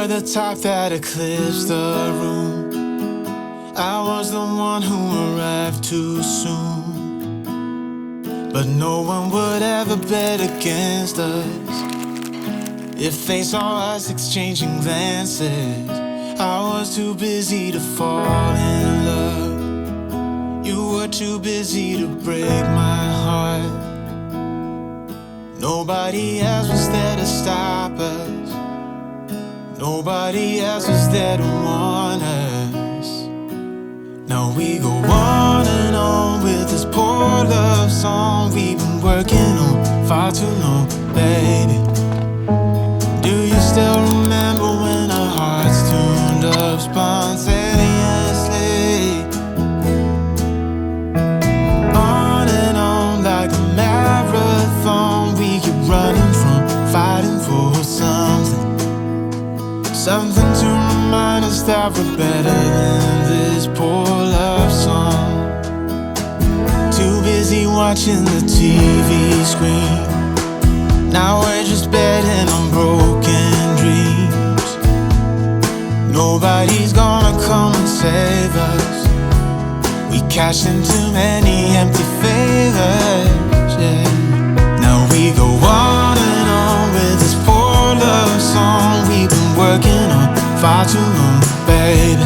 were the type that eclipsed the room. I was the one who arrived too soon, but no one would ever bet against us. If they saw us exchanging glances, I was too busy to fall in love. You were too busy to break my heart. Nobody else was there to stop us. Nobody else was there to warn us. Now we go on and on with this poor love song we've been working on far too long, baby. Do you still remember when our hearts tuned up spontaneously? On and on like a marathon, we keep running from fighting for something. Something to remind us that we're better than this poor love song. Too busy watching the TV screen. Now we're just betting on broken dreams. Nobody's gonna come and save us. We cashed in too many empty favors, yeah. Now we go on and on with this poor love song we've been working on far too long, baby.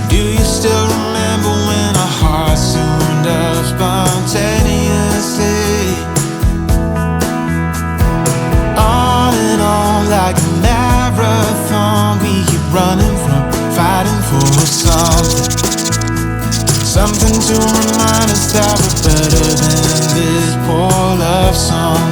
Do you still remember when our hearts tuned up spontaneously? On and on like a marathon, we keep running from fighting for something. Something to remind us that we're better than this poor love song.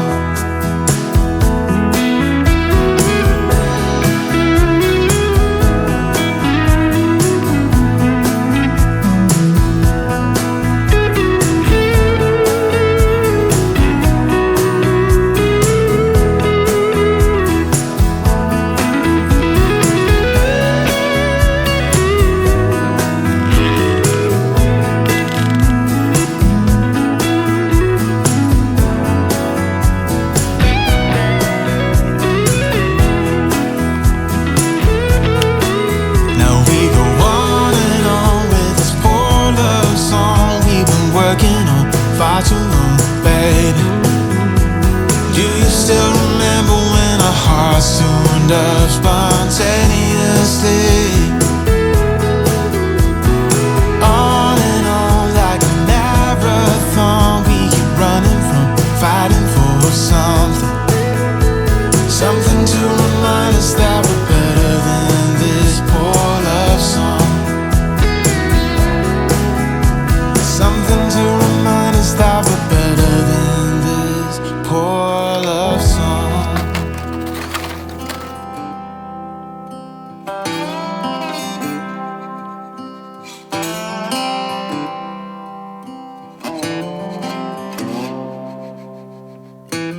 Too long, baby. Do you still remember when our hearts tuned up spontaneously? On and on like a marathon, we keep running from fighting for something. Something to remind us that we're better than this poor love song. Something to remind us that we're better than this poor love song.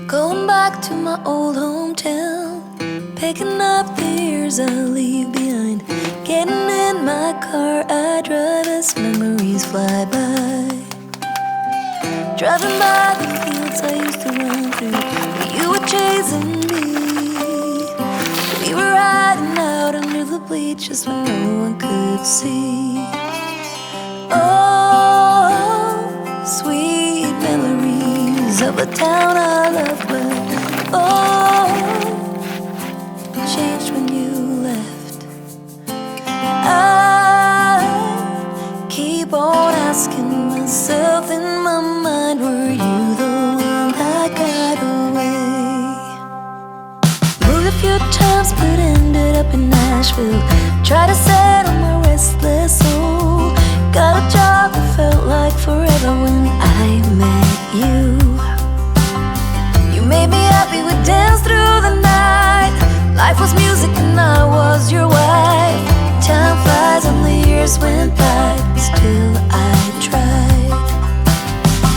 Going back to my old hometown, picking up the years I leave behind. Getting in my car, I drive as memories fly by. Driving by the fields I used to run through, but you were chasing me. We were riding out under the bleachers when no one could see. Oh, sweet memories of a town I loved, but oh, changed when you left. I keep on asking myself in my mind, were you the one that got away? Moved a few times but ended up in Nashville. Tried to settle my restless soul. Got a job that felt like forever when I met you. You made me happy, we danced through the night. Life was music and I was your wife. Time flies and the years went by, still I tried.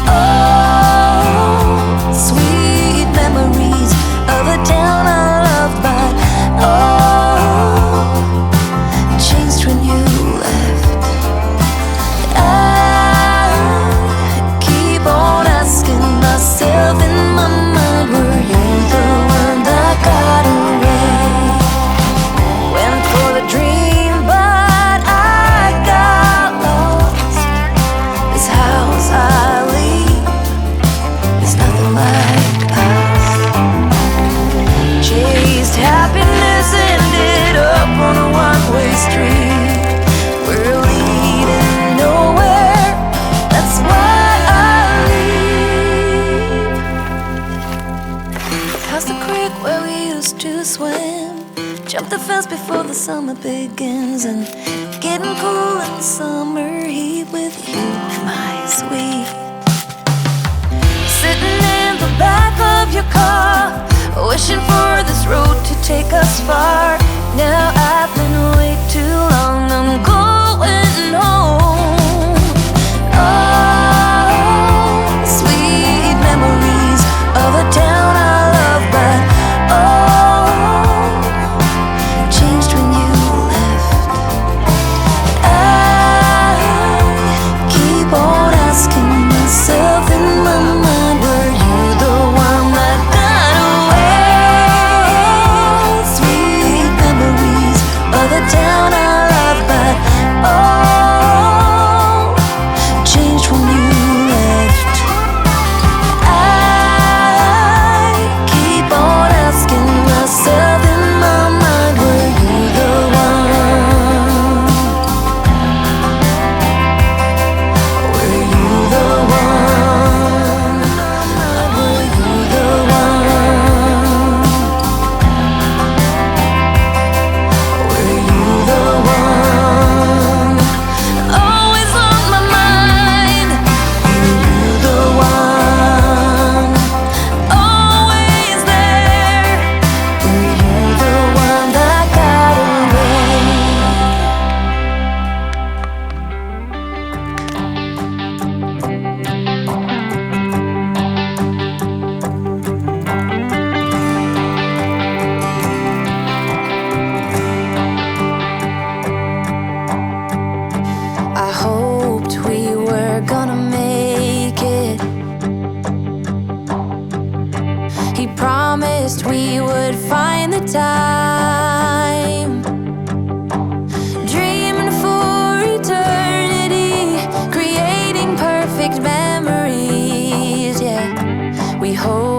Oh, sweet memories of a town I loved, but oh, changed when you left. I keep on asking myself in my mind, were you the one that got away? Jump the fence before the summer begins, and getting cool in the summer heat with you, my sweet. Sitting in the back of your car, wishing for this road to take us far. Now I've been way too long, I'm going home. Oh, sweet memories of a town I love, but oh, changed when you left. I keep on asking myself in my mind, were you the one that got away? Sweet memories of the town I love, but oh, changed when you left. I keep on asking myself in my mind, were you the one? Were you the one? Were you the one? Were you the one? Always on my mind. Were you the one? Always there. Were you the one that got away? I hoped we were gonna make it. He promised we would find the time, dreaming for eternity, creating perfect memories. Yeah, we hope